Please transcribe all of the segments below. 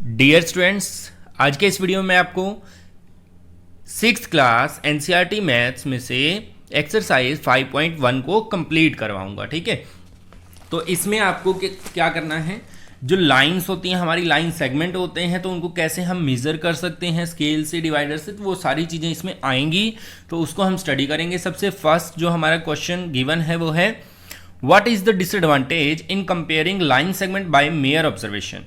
Dear students, आज के इस वीडियो में आपको 6th क्लास एनसीईआरटी मैथ्स में से एक्सरसाइज 5.1 को कंप्लीट करवाऊंगा। ठीक है, तो इसमें आपको क्या करना है, जो लाइंस होती हैं हमारी लाइन सेगमेंट होते हैं, तो उनको कैसे हम मेज़र कर सकते हैं स्केल से, डिवाइडर से, तो वो सारी चीज़ें इसमें आएंगी, तो उसको हम स्टडी करेंगे। सबसे फर्स्ट जो हमारा क्वेश्चन गिवन है वो है what is the disadvantage in comparing line segment by mere observation,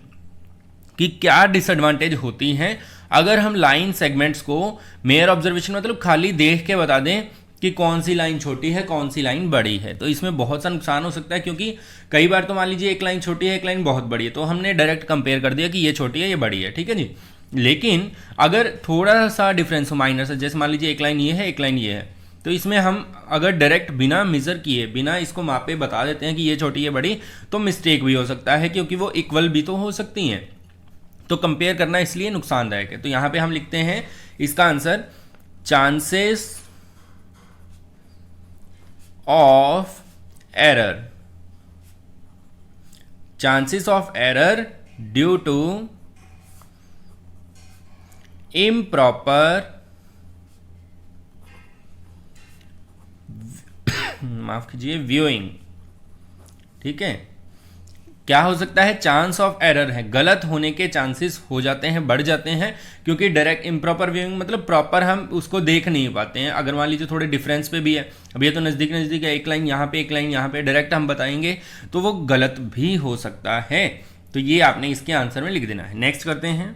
कि क्या डिसएडवांटेज होती हैं अगर हम लाइन सेगमेंट्स को मेयर ऑब्जर्वेशन मतलब खाली देख के बता दें कि कौन सी लाइन छोटी है कौन सी लाइन बड़ी है। तो इसमें बहुत सा नुकसान हो सकता है, क्योंकि कई बार तो मान लीजिए एक लाइन छोटी है एक लाइन बहुत बड़ी है, तो हमने डायरेक्ट कंपेयर कर दिया कि ये छोटी है ये बड़ी है। ठीक है जी, लेकिन अगर थोड़ा सा डिफरेंस हो, माइनर से, जैसे मान लीजिए एक लाइन ये है एक लाइन ये है, तो इसमें हम अगर डायरेक्ट बिना मेजर किए बिना इसको मापे बता देते हैं कि ये छोटी है बड़ी, तो मिस्टेक भी हो सकता है, क्योंकि वो इक्वल भी तो हो सकती हैं। तो कंपेयर करना इसलिए नुकसानदायक है। तो यहां पे हम लिखते हैं इसका answer chances of error, chances of error due to improper माफ कीजिए व्यूइंग। ठीक है, क्या हो सकता है, चांस ऑफ एरर है, गलत होने के चांसेस हो जाते हैं, बढ़ जाते हैं, क्योंकि डायरेक्ट इम्प्रॉपर व्यूइंग मतलब प्रॉपर हम उसको देख नहीं पाते हैं। अगर मान लीजिए थोड़े डिफरेंस पे भी है, अब ये तो नज़दीक नज़दीक है, एक लाइन यहाँ पे एक लाइन यहाँ पे, डायरेक्ट हम बताएंगे तो वो गलत भी हो सकता है। तो ये आपने इसके आंसर में लिख देना है। नेक्स्ट करते हैं,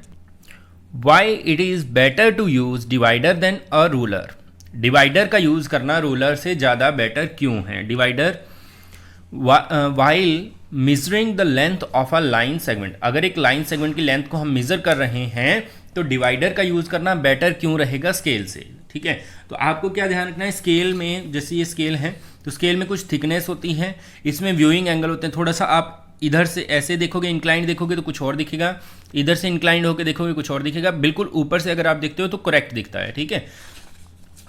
why it is better to use divider than a ruler, divider का यूज़ करना रूलर से ज़्यादा बेटर क्यों है। Divider while measuring the length of a line segment, अगर एक लाइन सेगमेंट की लेंथ को हम मेजर कर रहे हैं तो डिवाइडर का यूज करना बेटर क्यों रहेगा स्केल से। ठीक है, तो आपको क्या ध्यान रखना है, स्केल में जैसे ये स्केल है तो स्केल में कुछ थिकनेस होती है, इसमें व्यूइंग एंगल होते हैं। थोड़ा सा आप इधर से ऐसे देखोगे, इंक्लाइंड देखोगे तो कुछ और दिखेगा, इधर से इंक्लाइंड होकर देखोगे कुछ और दिखेगा, बिल्कुल ऊपर से अगर आप देखते हो तो करेक्ट दिखता है। ठीक है,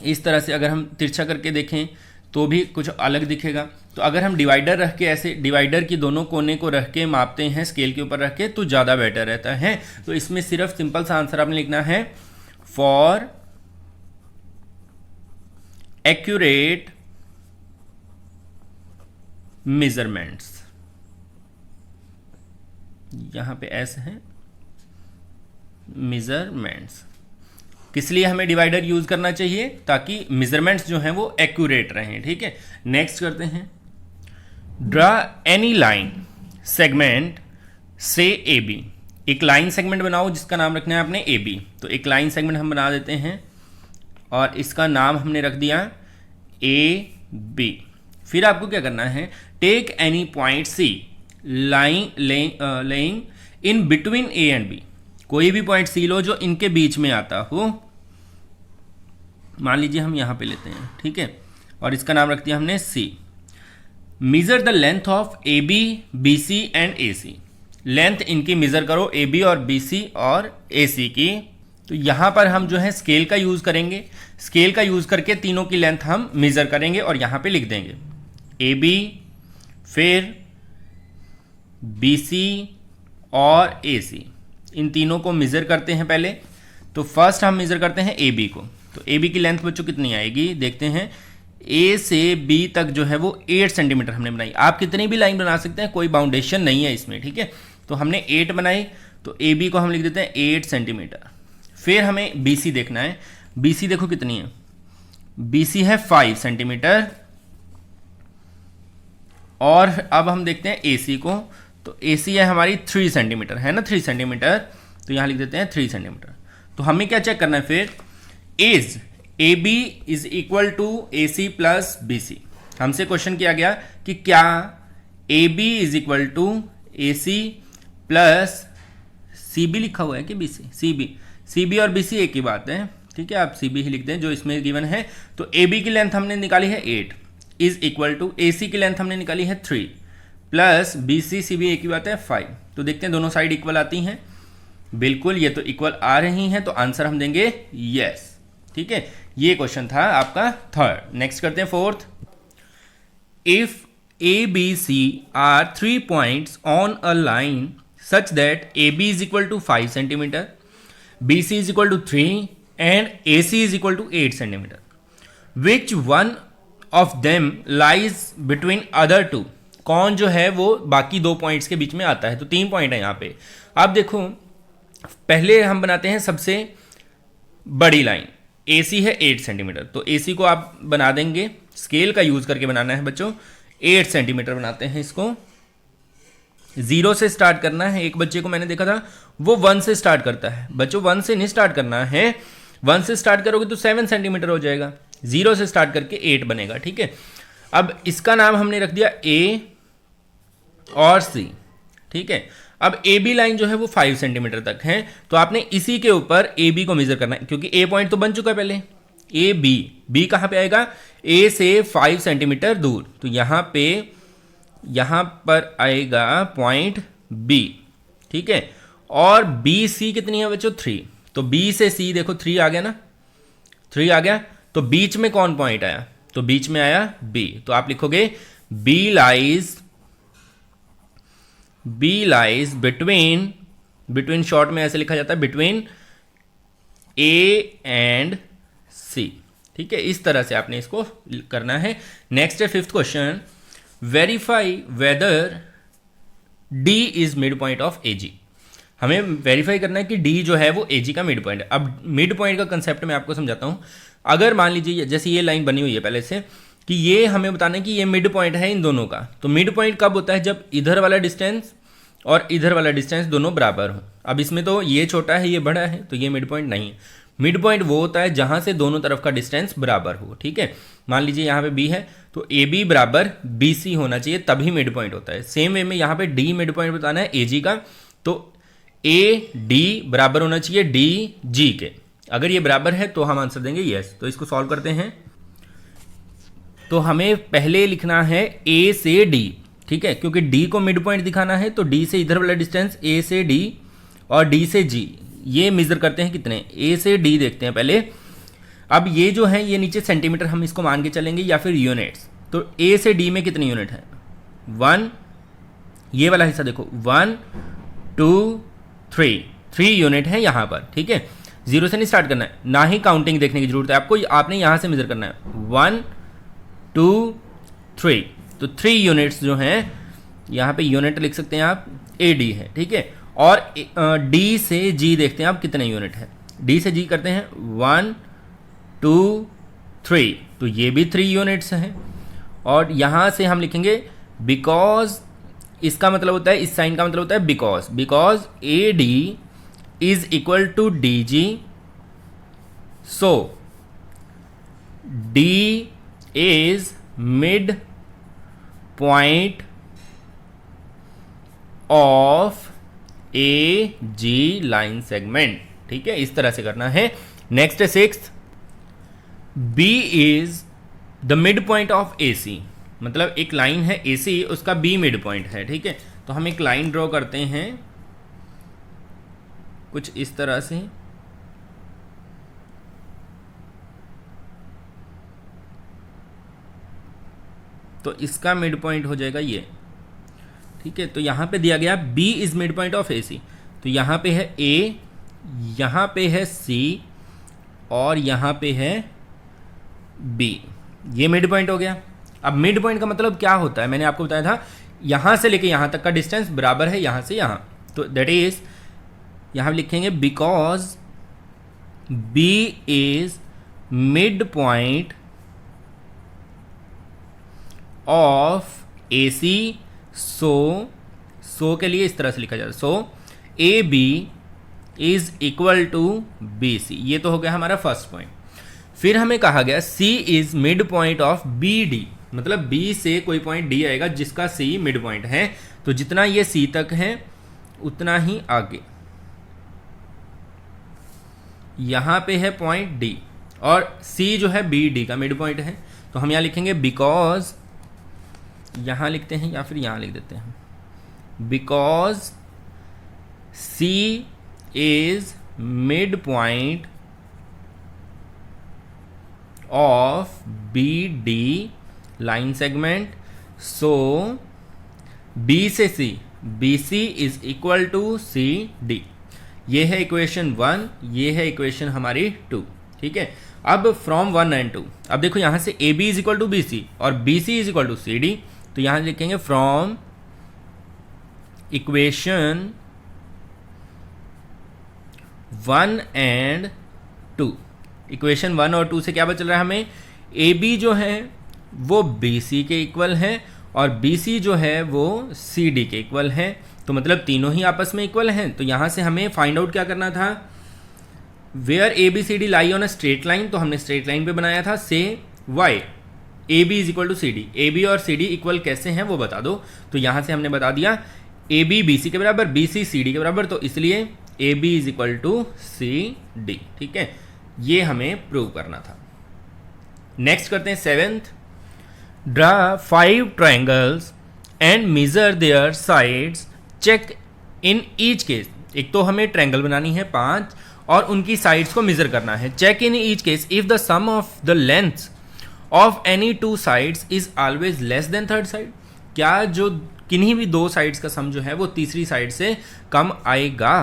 इस तरह से अगर हम तिरछा करके देखें तो भी कुछ अलग दिखेगा। तो अगर हम डिवाइडर रख के ऐसे डिवाइडर की दोनों कोने को रख के मापते हैं स्केल के ऊपर रख के, तो ज़्यादा बेटर रहता है। तो इसमें सिर्फ सिंपल सा आंसर आपने लिखना है फॉर एक्यूरेट मेजरमेंट्स, यहां पे ऐसे है मेजरमेंट्स। किस लिए हमें डिवाइडर यूज करना चाहिए, ताकि मेजरमेंट्स जो हैं वो एक्यूरेट रहें। ठीक है, नेक्स्ट करते हैं, ड्रा एनी लाइन सेगमेंट से ए बी, एक लाइन सेगमेंट बनाओ जिसका नाम रखना है आपने ए बी। तो एक लाइन सेगमेंट हम बना देते हैं और इसका नाम हमने रख दिया ए बी। फिर आपको क्या करना है, take any point C line lying in between A and B, कोई भी पॉइंट सी लो जो इनके बीच में आता हो। मान लीजिए हम यहां पे लेते हैं, ठीक है, और इसका नाम रख दिया हमने C. Measure the length of A B, B C and A C, length इनकी मेजर करो ए बी और बी सी और ए सी की। तो यहां पर हम जो है स्केल का यूज करेंगे, स्केल का यूज करके तीनों की लेंथ हम मेजर करेंगे और यहां पे लिख देंगे ए बी, फिर बी सी और ए सी, इन तीनों को मेजर करते हैं पहले। तो फर्स्ट हम मेजर करते हैं ए बी को। तो ए बी की लेंथ बच्चों कितनी आएगी, देखते हैं। ए से बी तक जो है वो 8 सेंटीमीटर हमने बनाई। आप कितनी भी लाइन बना सकते हैं, कोई बाउंडेशन नहीं है इसमें। ठीक है, तो हमने 8 बनाई, तो ए बी को हम लिख देते हैं 8 सेंटीमीटर। फिर हमें बी सी देखना है, बी सी देखो कितनी है, बी सी है 5 सेंटीमीटर। और अब हम देखते हैं ए सी को, तो ए सी है हमारी 3 सेंटीमीटर, है ना, 3 सेंटीमीटर। तो यहां लिख देते हैं 3 सेंटीमीटर। तो हमें क्या चेक करना है फिर, is A B is equal to A C plus B C. हमसे क्वेश्चन किया गया कि क्या A B is equal to A C plus C B, लिखा हुआ है कि बी सी, सी बी और बी सी एक ही बात है। ठीक है, आप सी बी ही लिखते हैं जो इसमें गिवन है। तो ए बी की लेंथ हमने निकाली है 8 इज इक्वल टू ए सी की लेंथ हमने निकाली है 3 प्लस बी सी भी एक ही बात है 5। तो देखते हैं दोनों साइड इक्वल आती हैं, बिल्कुल ये तो इक्वल आ रही हैं, तो आंसर हम देंगे यस। ठीक है, ये क्वेश्चन था आपका थर्ड। नेक्स्ट करते हैं fourth, if A B C are 3 points on a line such that AB is equal to 5 centimeter, BC is equal to 3 and AC is equal to 8 centimeter. Which one of them lies between other two? कौन जो है वो बाकी दो points के बीच में आता है? तो 3 पॉइंट है यहाँ पे. आप देखो, पहले हम बनाते हैं सबसे बड़ी लाइन. AC है 8 सेंटीमीटर, तो AC को आप बना देंगे, स्केल का यूज करके बनाना है बच्चों. 8 सेंटीमीटर बनाते हैं इसको. 0 से स्टार्ट करना है. एक बच्चे को मैंने देखा था वो 1 से स्टार्ट करता है. बच्चों 1 से नहीं स्टार्ट करना है. 1 से स्टार्ट करोगे तो 7 सेंटीमीटर हो जाएगा. 0 से स्टार्ट करके 8 बनेगा. ठीक है, अब इसका नाम हमने रख दिया A और C. ठीक है, अब ए बी लाइन जो है वो 5 सेंटीमीटर तक है, तो आपने इसी के ऊपर ए बी को मेजर करना है, क्योंकि ए पॉइंट तो बन चुका है पहले. ए बी, बी कहाँ पे आएगा? ए से 5 सेंटीमीटर दूर, तो यहाँ पर आएगा पॉइंट बी. ठीक है, और बी सी कितनी है बच्चों? 3. तो बी से सी देखो 3 आ गया ना, 3 आ गया. तो बीच में कौन पॉइंट आया? तो बीच में आया बी. तो आप लिखोगे बी लाइज बिटवीन शॉर्ट में ऐसे लिखा जाता है, बिटवीन ए एंड सी. ठीक है, इस तरह से आपने इसको करना है. नेक्स्ट है 5th question. Verify whether D is mid point of A G. हमें वेरीफाई करना है कि डी जो है वो ए जी का मिड पॉइंट है. अब मिड पॉइंट का कंसेप्ट मैं आपको समझाता हूं. अगर मान लीजिए जैसे ये लाइन बनी हुई है पहले से, कि ये हमें बताना है कि ये मिड पॉइंट है इन दोनों का. तो मिड पॉइंट कब होता है? जब इधर वाला डिस्टेंस और इधर वाला डिस्टेंस दोनों बराबर हो. अब इसमें तो ये छोटा है ये बड़ा है, तो ये मिड पॉइंट नहीं है. मिड पॉइंट वो होता है जहां से दोनों तरफ का डिस्टेंस बराबर हो. ठीक है, मान लीजिए यहाँ पे बी है, तो ए बी बराबर बी सी होना चाहिए, तभी मिड पॉइंट होता है. सेम वे में यहाँ पे डी मिड पॉइंट बताना है ए जी का, तो ए डी बराबर होना चाहिए डी जी के. अगर ये बराबर है तो हम आंसर देंगे यस. तो इसको सॉल्व करते हैं. तो हमें पहले लिखना है ए से डी. ठीक है, क्योंकि डी को मिड पॉइंट दिखाना है, तो डी से इधर वाला डिस्टेंस ए से डी और डी से जी, ये मेजर करते हैं कितने. ए से डी देखते हैं पहले. अब ये जो है ये नीचे सेंटीमीटर हम इसको मान के चलेंगे या फिर यूनिट्स. तो ए से डी में कितने यूनिट है? 1. ये वाला हिस्सा देखो 1 2 3 यूनिट है यहाँ पर. ठीक है, 0 से नहीं स्टार्ट करना है, ना ही काउंटिंग देखने की जरूरत है आपको. आपने यहाँ से मेजर करना है 1 2 3. तो 3 यूनिट्स जो हैं यहाँ पे यूनिट लिख सकते हैं आप, ए डी है. ठीक है, और डी से जी देखते हैं आप कितने यूनिट है. डी से जी करते हैं 1 2 3, तो ये भी 3 यूनिट्स हैं. और यहाँ से हम लिखेंगे बिकॉज, इसका मतलब होता है, इस साइन का मतलब होता है because A D is equal to D G, so D is mid point of A G line segment. ठीक है, इस तरह से करना है. नेक्स्ट है 6th. B is the mid point of A C. मतलब एक लाइन है ए सी, उसका बी मिड पॉइंट है. ठीक है, तो हम एक लाइन ड्रॉ करते हैं कुछ इस तरह से. तो इसका मिड पॉइंट हो जाएगा ये. ठीक है, तो यहाँ पे दिया गया B is mid point of A C. तो यहाँ पे है A, यहाँ पे है C और यहाँ पे है B. ये मिड पॉइंट हो गया. अब मिड पॉइंट का मतलब क्या होता है? मैंने आपको बताया था, यहाँ से लेके यहाँ तक का डिस्टेंस बराबर है यहाँ से यहाँ. तो दैट इज, यहाँ लिखेंगे because B is mid point of A C, so के लिए इस तरह से लिखा जाता है. So A B is equal to B C. ये तो हो गया हमारा फर्स्ट पॉइंट. फिर हमें कहा गया C is mid point of B D. मतलब B से कोई पॉइंट D आएगा जिसका C मिड पॉइंट है. तो जितना ये C तक है उतना ही आगे यहाँ पे है पॉइंट D, और C जो है BD का मिड पॉइंट है. तो हम यहाँ लिखेंगे बिकॉज, यहाँ लिखते हैं या फिर यहाँ लिख देते हैं, because C is mid point of BD line segment, so B से C BC is equal to CD। ये है इक्वेशन 1, ये है इक्वेशन हमारी 2। ठीक है, अब फ्रॉम 1 एंड 2, अब देखो यहाँ से AB is equal to BC और BC is equal to CD, तो यहाँ लिखेंगे फ्रॉम इक्वेशन 1 एंड 2। इक्वेशन 1 और 2 से क्या पता चल रहा है हमें, AB जो है वो BC के इक्वल है और BC जो है वो CD के इक्वल है, तो मतलब तीनों ही आपस में इक्वल हैं। तो यहाँ से हमें फाइंड आउट क्या करना था, where ABCD lie on a straight line, तो हमने स्ट्रेट लाइन पे बनाया था, say why AB is equal to CD, AB और CD इक्वल कैसे हैं वो बता दो। तो यहाँ से हमने बता दिया AB BC के बराबर, BC CD के बराबर, तो इसलिए AB is equal to CD। ठीक है, ये हमें प्रूव करना था। नेक्स्ट करते हैं 7th, draw 5 triangles and measure their sides, check in each case. एक तो हमें ट्रायंगल बनानी है 5 और उनकी साइड्स को मेजर करना है। Check in each case if the sum of the length of any 2 sides is always less than third side. क्या जो किन्हीं भी 2 साइड्स का सम जो है वो तीसरी साइड से कम आएगा।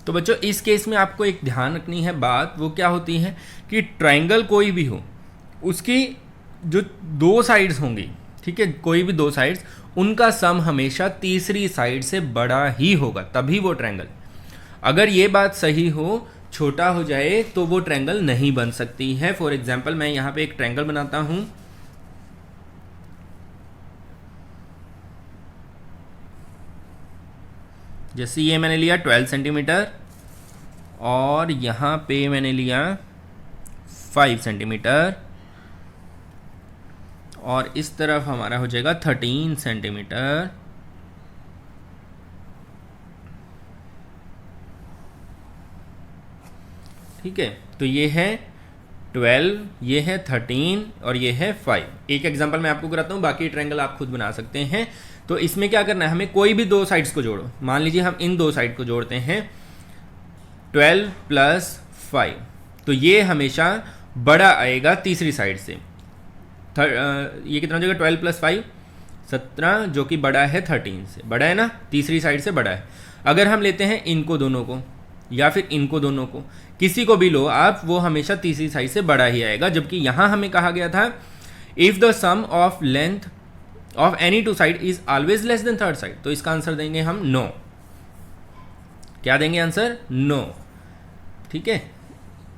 तो बच्चों इस केस में आपको एक ध्यान रखनी है बात, वो क्या होती है कि ट्रायंगल कोई भी हो उसकी जो 2 साइड्स होंगी, ठीक है, कोई भी 2 साइड्स, उनका सम हमेशा तीसरी साइड से बड़ा ही होगा, तभी वो ट्रायंगल। अगर ये बात सही हो, छोटा हो जाए तो वो ट्रायंगल नहीं बन सकती है। फॉर एग्जांपल मैं यहाँ पे एक ट्रायंगल बनाता हूँ, जैसे ये मैंने लिया 12 सेंटीमीटर और यहाँ पे मैंने लिया 5 सेंटीमीटर और इस तरफ हमारा हो जाएगा 13 सेंटीमीटर। ठीक है, तो ये है 12, ये है 13 और ये है 5। एक एग्जांपल मैं आपको कराता हूँ, बाकी ट्रायंगल आप खुद बना सकते हैं। तो इसमें क्या करना है, हमें कोई भी 2 साइड्स को जोड़ो। मान लीजिए हम इन 2 साइड को जोड़ते हैं 12 प्लस 5, तो ये हमेशा बड़ा आएगा तीसरी साइड से। ये कितना हो जाएगा, 12 प्लस 5 17, जो कि बड़ा है 13 से, बड़ा है ना, तीसरी साइड से बड़ा है। अगर हम लेते हैं इनको दोनों को या फिर इनको दोनों को, किसी को भी लो आप, वो हमेशा तीसरी साइड से बड़ा ही आएगा। जबकि यहाँ हमें कहा गया था if the sum of length of any 2 side is always less than third side, तो इसका आंसर देंगे हम नो। क्या देंगे आंसर, नो। ठीक है,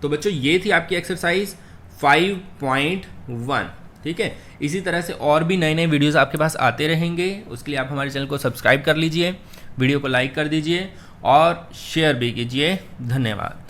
तो बच्चों ये थी आपकी एक्सरसाइज 5.1। ठीक है, इसी तरह से और भी नए नए वीडियोस आपके पास आते रहेंगे, उसके लिए आप हमारे चैनल को सब्सक्राइब कर लीजिए, वीडियो को लाइक कर दीजिए और शेयर भी कीजिए। धन्यवाद।